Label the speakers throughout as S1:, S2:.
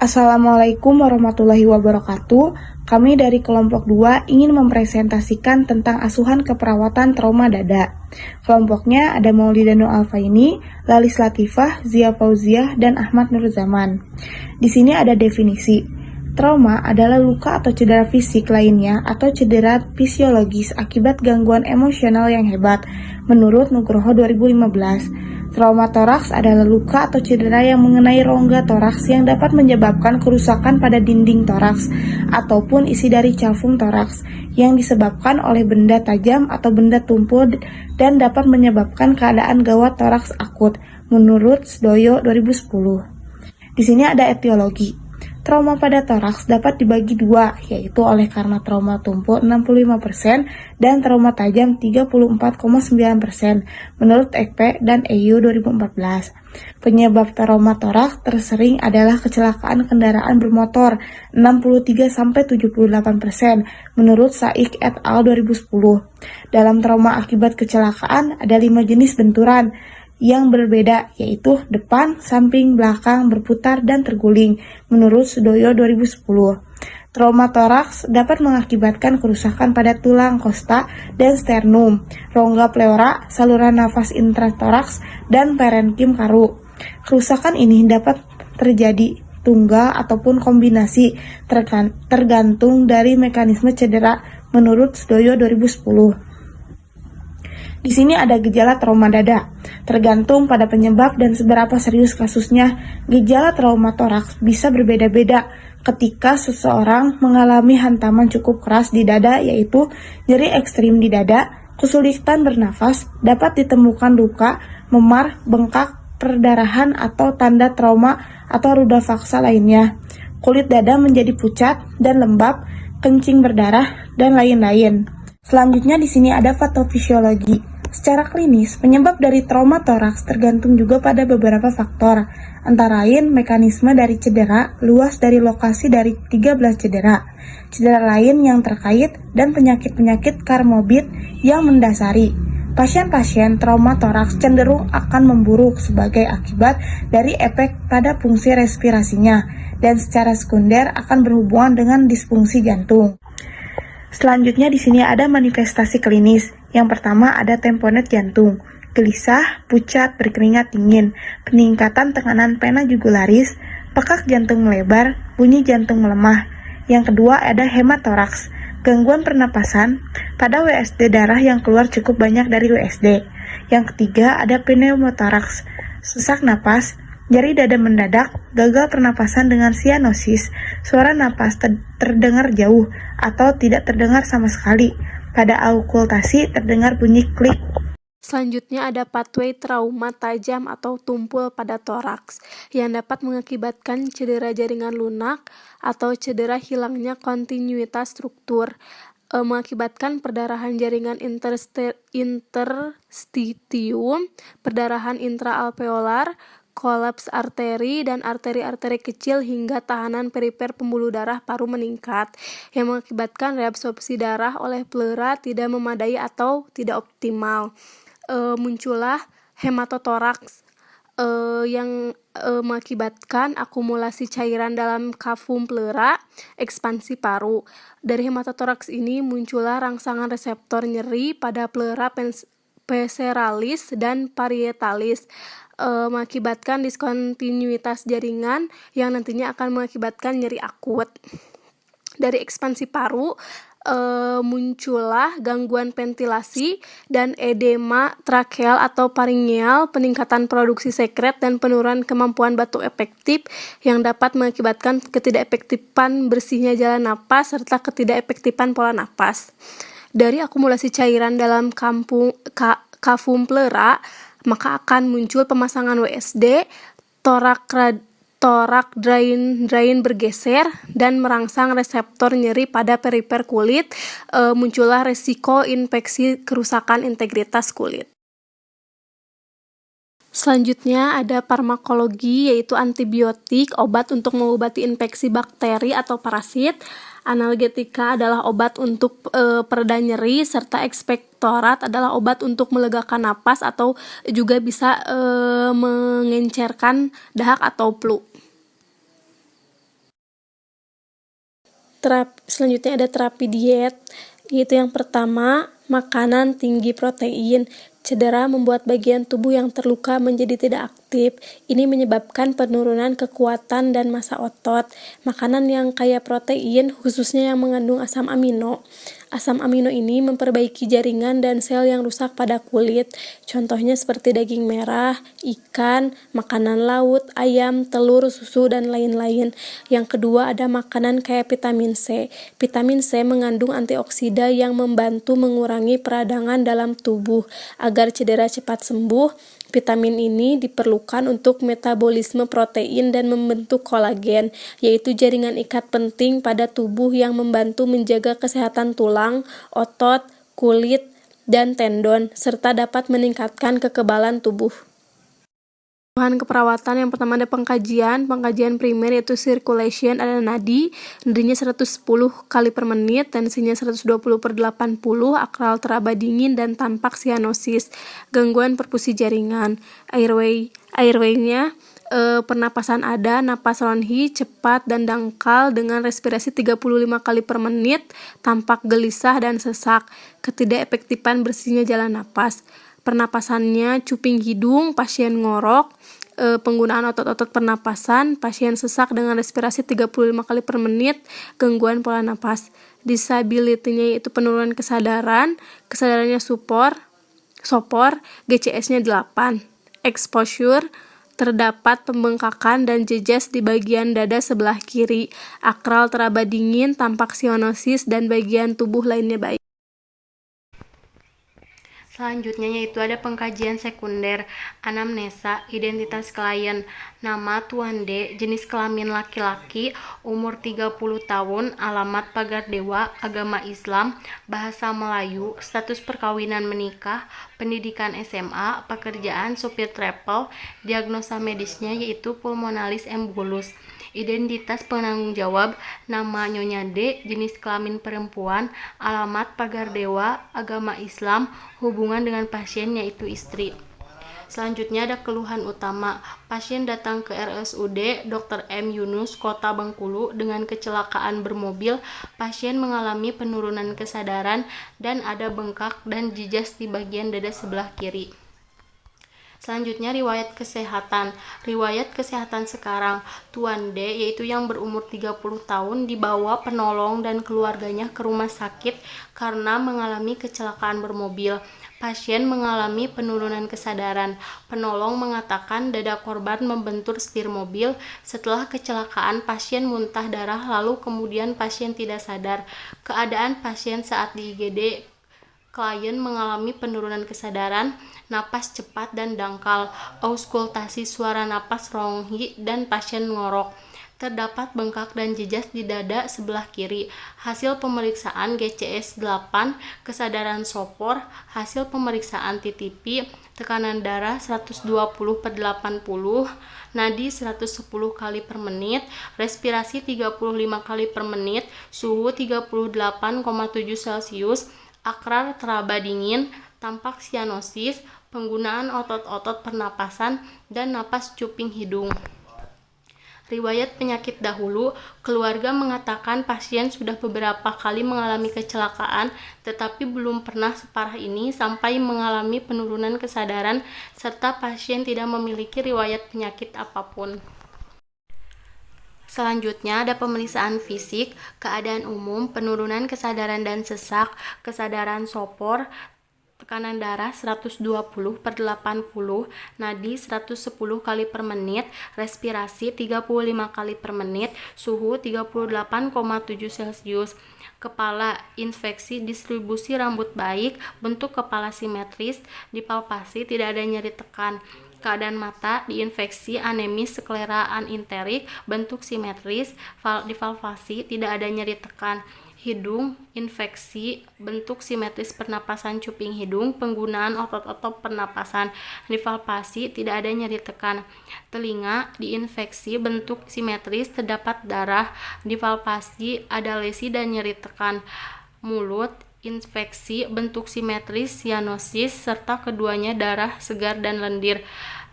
S1: Assalamualaikum warahmatullahi wabarakatuh. Kami dari kelompok 2 ingin mempresentasikan tentang asuhan keperawatan trauma dada. Kelompoknya ada Maulida Nur Alfaini, Lalis Latifah, Zia Fauziah, dan Ahmad Nur Zaman. Di sini ada definisi. Trauma adalah luka atau cedera fisik lainnya atau cedera fisiologis akibat gangguan emosional yang hebat, menurut Nugroho 2015. Trauma toraks adalah luka atau cedera yang mengenai rongga toraks yang dapat menyebabkan kerusakan pada dinding toraks ataupun isi dari cavum toraks yang disebabkan oleh benda tajam atau benda tumpul dan dapat menyebabkan keadaan gawat toraks akut, menurut Sdoyo 2010. Di sini ada etiologi. Trauma pada toraks dapat dibagi dua, yaitu oleh karena trauma tumpul 65% dan trauma tajam 34,9%, menurut Ekpe dan EU 2014. Penyebab trauma toraks tersering adalah kecelakaan kendaraan bermotor 63-78%, menurut Saik et al. 2010. Dalam trauma akibat kecelakaan ada 5 jenis benturan yang berbeda, yaitu depan, samping, belakang, berputar, dan terguling, menurut Sudoyo 2010. Trauma toraks dapat mengakibatkan kerusakan pada tulang kosta dan sternum, rongga pleura, saluran nafas intratoraks, dan parenkim paru. Kerusakan ini dapat terjadi tunggal ataupun kombinasi tergantung dari mekanisme cedera, menurut Sudoyo 2010. Di sini ada gejala trauma dada. Tergantung pada penyebab dan seberapa serius kasusnya, gejala trauma toraks bisa berbeda-beda ketika seseorang mengalami hantaman cukup keras di dada, yaitu nyeri ekstrim di dada, kesulitan bernafas, dapat ditemukan luka, memar, bengkak, perdarahan atau tanda trauma atau ruda faksa lainnya. Kulit dada menjadi pucat dan lembab, kencing berdarah, dan lain-lain. Selanjutnya di sini ada patofisiologi. Secara klinis, penyebab dari trauma toraks tergantung juga pada beberapa faktor, antara lain mekanisme dari cedera, luas dari lokasi dari 13 cedera lain yang terkait, dan penyakit-penyakit komorbid yang mendasari. Pasien-pasien trauma toraks cenderung akan memburuk sebagai akibat dari efek pada fungsi respirasinya, dan secara sekunder akan berhubungan dengan disfungsi jantung. Selanjutnya di sini ada manifestasi klinis. Yang pertama ada tamponade jantung, gelisah, pucat, berkeringat dingin, peningkatan tekanan vena jugularis, pekak jantung melebar, bunyi jantung melemah. Yang kedua ada hematoraks, gangguan pernapasan pada WSD darah yang keluar cukup banyak dari WSD. Yang ketiga ada pneumotoraks, sesak napas, nyeri dada mendadak, gagal pernapasan dengan sianosis, suara napas terdengar jauh atau tidak terdengar sama sekali. Pada aukultasi terdengar bunyi klik.
S2: Selanjutnya ada pathway trauma tajam atau tumpul pada toraks yang dapat mengakibatkan cedera jaringan lunak atau cedera hilangnya kontinuitas struktur, mengakibatkan perdarahan jaringan interstitium, perdarahan intraalveolar, kolaps arteri dan arteri-arteri kecil hingga tahanan perifer pembuluh darah paru meningkat yang mengakibatkan reabsorpsi darah oleh pleura tidak memadai atau tidak optimal. Muncullah hematotoraks yang mengakibatkan akumulasi cairan dalam kavum pleura, ekspansi paru. Dari hematotoraks ini muncullah rangsangan reseptor nyeri pada pleura visceralis dan parietalis, mengakibatkan diskontinuitas jaringan yang nantinya akan mengakibatkan nyeri akut. Dari ekspansi paru muncullah gangguan ventilasi dan edema trakeal atau paringeal, peningkatan produksi sekret dan penurunan kemampuan batuk efektif yang dapat mengakibatkan ketidakefektifan bersihnya jalan napas serta ketidakefektifan pola napas. Dari akumulasi cairan dalam kavum pleura, maka akan muncul pemasangan WSD, torak drain bergeser, dan merangsang reseptor nyeri pada perifer kulit, muncullah resiko infeksi kerusakan integritas kulit. Selanjutnya ada farmakologi, yaitu antibiotik, obat untuk mengobati infeksi bakteri atau parasit. Analgetika adalah obat untuk pereda nyeri, serta ekspektorat adalah obat untuk melegakan napas atau juga bisa mengencerkan dahak atau flu. Selanjutnya ada terapi diet, yaitu yang pertama, makanan tinggi protein. Cedera membuat bagian tubuh yang terluka menjadi tidak aktif. Ini menyebabkan penurunan kekuatan dan massa otot. Makanan yang kaya protein, khususnya yang mengandung asam amino. Asam amino ini memperbaiki jaringan dan sel yang rusak pada kulit. Contohnya seperti daging merah, ikan, makanan laut, ayam, telur, susu, dan lain-lain. Yang kedua ada makanan kaya vitamin C. Vitamin C mengandung antioksida yang membantu mengurangi peradangan dalam tubuh agar cedera cepat sembuh. Vitamin ini diperlukan untuk metabolisme protein dan membentuk kolagen, yaitu jaringan ikat penting pada tubuh yang membantu menjaga kesehatan tulang, otot, kulit, dan tendon, serta dapat meningkatkan kekebalan tubuh. Bahan keperawatan yang pertama ada pengkajian primer yaitu circulation, ada nadinya 110 kali per menit, tensinya 120/80, akral teraba dingin dan tampak sianosis. Gangguan perfusi jaringan, airway-nya pernapasan ada, napas ronhi cepat dan dangkal dengan respirasi 35 kali per menit, tampak gelisah dan sesak. Ketidakefektifan bersihnya jalan napas. Pernapasannya cuping hidung, pasien ngorok, penggunaan otot-otot pernapasan, pasien sesak dengan respirasi 35 kali per menit, gangguan pola napas. Disability-nya yaitu penurunan kesadarannya sopor, GCS-nya 8. Exposure, terdapat pembengkakan dan jejas di bagian dada sebelah kiri, akral teraba dingin, tampak sianosis, dan bagian tubuh lainnya baik. Selanjutnya yaitu ada pengkajian sekunder, anamnesa, identitas klien, nama Tuan D, jenis kelamin laki-laki, umur 30 tahun, alamat Pagar Dewa, agama Islam, bahasa Melayu, status perkawinan menikah, pendidikan SMA, pekerjaan supir travel, diagnosa medisnya yaitu pulmonalis embolus. Identitas penanggung jawab, nama Nyonya D, jenis kelamin perempuan, alamat Pagar Dewa, agama Islam, hubungan dengan pasien yaitu istri. Selanjutnya ada keluhan utama. Pasien datang ke RSUD Dr. M. Yunus, Kota Bengkulu dengan kecelakaan bermobil. Pasien mengalami penurunan kesadaran dan ada bengkak dan jejas di bagian dada sebelah kiri. Selanjutnya riwayat kesehatan. Riwayat kesehatan sekarang, Tuan D yaitu yang berumur 30 tahun dibawa penolong dan keluarganya ke rumah sakit karena mengalami kecelakaan bermobil. Pasien mengalami penurunan kesadaran. Penolong mengatakan dada korban membentur setir mobil. Setelah kecelakaan, pasien muntah darah lalu kemudian pasien tidak sadar. Keadaan pasien saat di IGD, klien mengalami penurunan kesadaran, napas cepat dan dangkal, auskultasi suara napas ronhi, dan pasien ngorok. Terdapat bengkak dan jejas di dada sebelah kiri. Hasil pemeriksaan GCS 8, kesadaran sopor, hasil pemeriksaan TTP, tekanan darah 120/80, nadi 110 kali per menit, respirasi 35 kali per menit, suhu 38,7 Celcius, akrar teraba dingin, tampak sianosis, penggunaan otot-otot pernapasan, dan napas cuping hidung. Riwayat penyakit dahulu, keluarga mengatakan pasien sudah beberapa kali mengalami kecelakaan, tetapi belum pernah separah ini sampai mengalami penurunan kesadaran, serta pasien tidak memiliki riwayat penyakit apapun. Selanjutnya ada pemeriksaan fisik, keadaan umum, penurunan kesadaran dan sesak, kesadaran sopor, tekanan darah 120/80, nadi 110 kali per menit, respirasi 35 kali per menit, suhu 38,7 Celcius. Kepala, infeksi, distribusi rambut baik, bentuk kepala simetris, dipalpasi, tidak ada nyeri tekan. Keadaan mata, diinfeksi, anemis, sklera aninterik, bentuk simetris, dipalpasi, tidak ada nyeri tekan. Hidung, infeksi, bentuk simetris pernapasan cuping hidung, penggunaan otot-otot pernapasan, dipalpasi, tidak ada nyeri tekan. Telinga, diinfeksi, bentuk simetris, terdapat darah, dipalpasi, ada lesi dan nyeri tekan. Mulut, infeksi, bentuk simetris, sianosis, serta keduanya darah, segar dan lendir.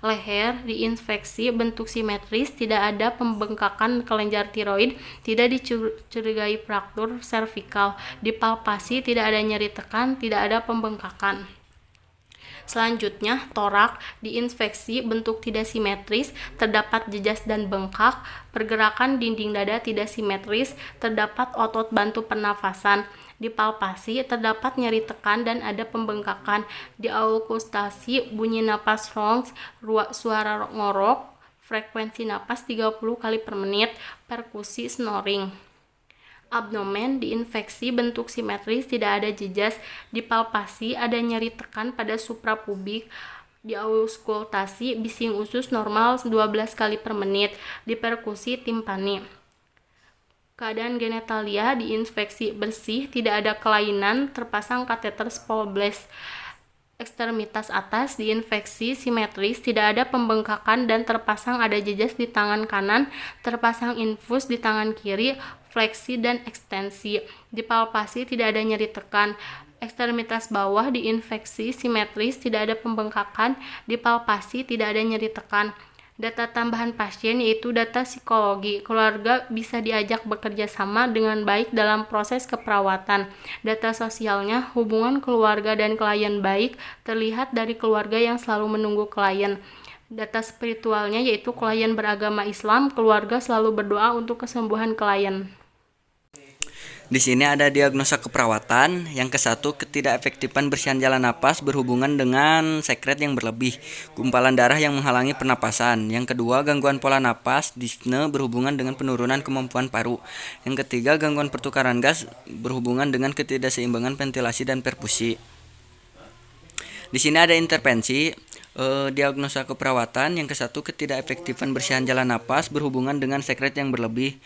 S3: leher diinfeksi bentuk simetris, tidak ada pembengkakan kelenjar tiroid, tidak dicurigai fraktur servikal, dipalpasi, tidak ada nyeri tekan, tidak ada pembengkakan. Selanjutnya, torak diinfeksi bentuk tidak simetris, terdapat jejas dan bengkak, pergerakan dinding dada tidak simetris, terdapat otot bantu pernafasan, dipalpasi, terdapat nyeri tekan dan ada pembengkakan, diaukustasi, bunyi napas rongs, suara ngorok, frekuensi napas 30 kali per menit, perkusi snoring. Abdomen diinfeksi bentuk simetris, tidak ada jejas, dipalpasi, ada nyeri tekan pada suprapubik, diauskultasi, bising usus normal 12 kali per menit, diperkusi timpani. Keadaan genitalia diinfeksi bersih, tidak ada kelainan, terpasang kateter Spolbles. Ekstremitas atas diinfeksi simetris, tidak ada pembengkakan dan terpasang ada jejas di tangan kanan, terpasang infus di tangan kiri, fleksi dan ekstensi, dipalpasi, tidak ada nyeri tekan. Ekstremitas bawah diinfeksi simetris, tidak ada pembengkakan, dipalpasi, tidak ada nyeri tekan. Data tambahan pasien yaitu data psikologi. Keluarga bisa diajak bekerja sama dengan baik dalam proses keperawatan. Data sosialnya, hubungan keluarga dan klien baik, terlihat dari keluarga yang selalu menunggu klien. Data spiritualnya yaitu klien beragama Islam, keluarga selalu berdoa untuk kesembuhan klien.
S4: Di sini ada diagnosa keperawatan. Yang ke-1, ketidakefektifan bersihan jalan napas berhubungan dengan sekret yang berlebih, gumpalan darah yang menghalangi pernapasan. Yang kedua, gangguan pola napas, dyspnea berhubungan dengan penurunan kemampuan paru. Yang ketiga, gangguan pertukaran gas berhubungan dengan ketidakseimbangan ventilasi dan perfusi. Di sini ada intervensi. Diagnosa keperawatan. Yang ke-1, ketidakefektifan bersihan jalan napas berhubungan dengan sekret yang berlebih,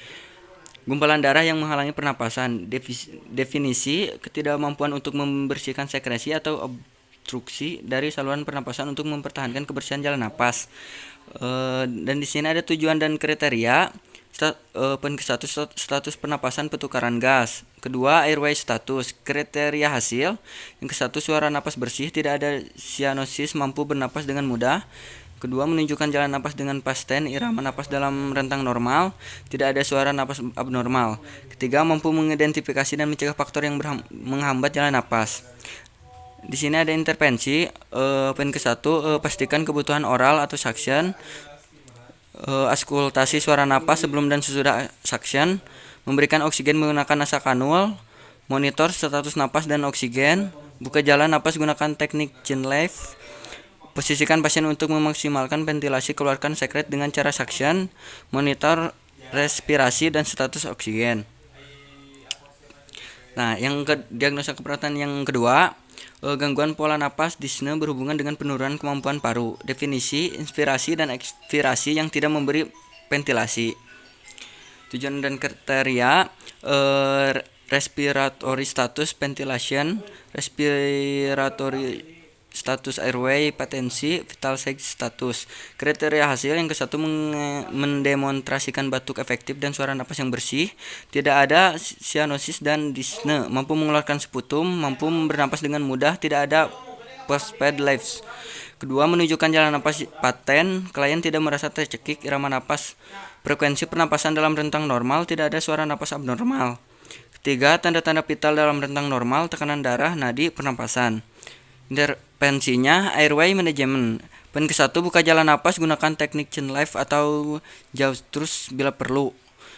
S4: gumpalan darah yang menghalangi pernapasan. Definisi, ketidakmampuan untuk membersihkan sekresi atau obstruksi dari saluran pernapasan untuk mempertahankan kebersihan jalan napas. Dan di sini ada tujuan dan kriteria. Poin ke-1, status pernapasan pertukaran gas. Kedua, airway status. Kriteria hasil. Yang ke-1, suara napas bersih, tidak ada cyanosis, mampu bernapas dengan mudah. Kedua, menunjukkan jalan napas dengan pasten, irama napas dalam rentang normal, tidak ada suara napas abnormal. Ketiga, mampu mengidentifikasi dan mencegah faktor yang menghambat jalan napas. Di sini ada intervensi. Poin ke-1, pastikan kebutuhan oral atau suction. Auskultasi suara napas sebelum dan sesudah suction. Memberikan oksigen menggunakan nasak kanul. Monitor status napas dan oksigen. Buka jalan napas gunakan teknik Chenleif. Posisikan pasien untuk memaksimalkan ventilasi, keluarkan sekret dengan cara suction, monitor respirasi dan status oksigen. Nah, diagnosa keperawatan yang kedua, gangguan pola napas dyspnea berhubungan dengan penurunan kemampuan paru. Definisi, inspirasi dan ekspirasi yang tidak memberi ventilasi. Tujuan dan kriteria, respiratory status, ventilation, respiratory status airway, patensi, vital sign status. Kriteria hasil. Yang ke-1, mendemonstrasikan batuk efektif dan suara napas yang bersih, tidak ada cyanosis dan dyspnea, mampu mengeluarkan sputum, mampu bernapas dengan mudah, tidak ada postpaid lives. Kedua, menunjukkan jalan napas paten, klien tidak merasa tercekik, irama napas, frekuensi pernapasan dalam rentang normal, tidak ada suara napas abnormal. Ketiga, tanda-tanda vital dalam rentang normal, tekanan darah, nadi, pernapasan. Intervensinya, airway management. Poin ke-1, buka jalan napas, gunakan teknik Chenleif atau jauh terus bila perlu.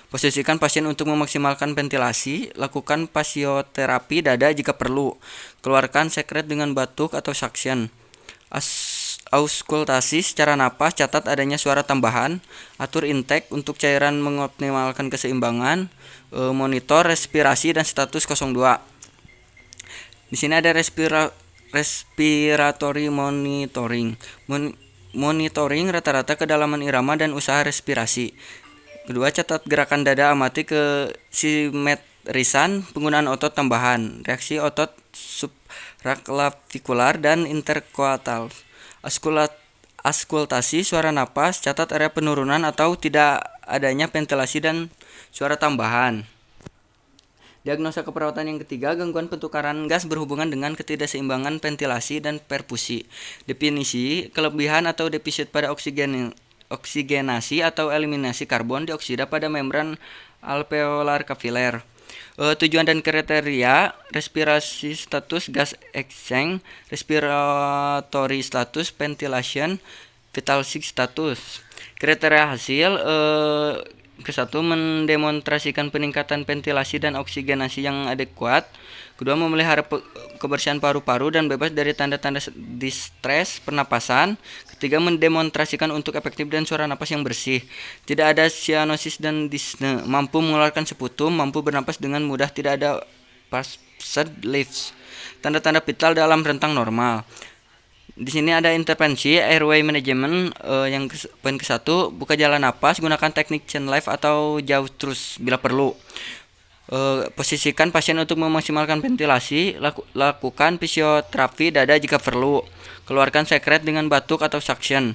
S4: Posisikan pasien untuk memaksimalkan ventilasi, lakukan fasioterapi dada jika perlu. Keluarkan sekret dengan batuk atau suction. Auskultasi secara napas, catat adanya suara tambahan, atur intake untuk cairan mengoptimalkan keseimbangan, monitor respirasi dan status 02. Di sini ada respiratory monitoring. Monitoring rata-rata kedalaman irama dan usaha respirasi. Kedua, catat gerakan dada, amati ke simetrisan, penggunaan otot tambahan, reaksi otot supraclavikular dan interkoatal. Auskultasi suara napas, catat area penurunan atau tidak adanya ventilasi dan suara tambahan. Diagnosa keperawatan yang ketiga, gangguan pertukaran gas berhubungan dengan ketidakseimbangan ventilasi dan perfusi. Definisi, kelebihan atau defisit pada oksigenasi atau eliminasi karbon dioksida pada membran alveolar kapiler. Tujuan dan kriteria: respirasi status gas exchange, respiratory status ventilation, vital sign status. Kriteria hasil ke-1 mendemonstrasikan peningkatan ventilasi dan oksigenasi yang adekuat. Kedua, memelihara kebersihan paru-paru dan bebas dari tanda-tanda distres pernapasan. Ketiga, mendemonstrasikan untuk efektif dan suara napas yang bersih. Tidak ada cyanosis dan dyspnea. Mampu mengeluarkan seputum, mampu bernapas dengan mudah, tidak ada passed lips. Tanda-tanda vital dalam rentang normal. Di sini ada intervensi airway management. Poin ke-1, buka jalan napas, gunakan teknik chain life atau jauh terus bila perlu. Posisikan pasien untuk memaksimalkan ventilasi, lakukan fisioterapi dada jika perlu. Keluarkan sekret dengan batuk atau suction.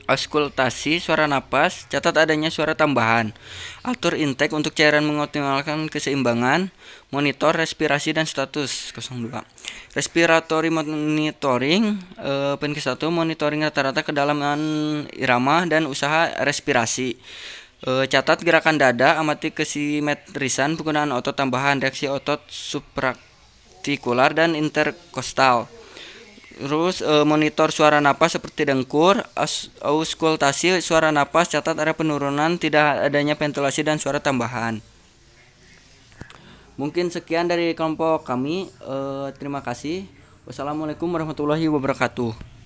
S4: Auskultasi suara napas, catat adanya suara tambahan. Atur intake untuk cairan mengoptimalkan keseimbangan. Monitor respirasi dan status. 02. Respiratory monitoring. Poin ke-1, monitoring rata-rata kedalaman irama dan usaha respirasi. Catat gerakan dada, amati kesimetrisan penggunaan otot tambahan, reaksi otot supraartikular dan interkostal. Terus monitor suara napas seperti dengkur, auskultasi suara napas, catat ada penurunan, tidak adanya ventilasi dan suara tambahan. Mungkin sekian dari kelompok kami. Terima kasih. Wassalamualaikum warahmatullahi wabarakatuh.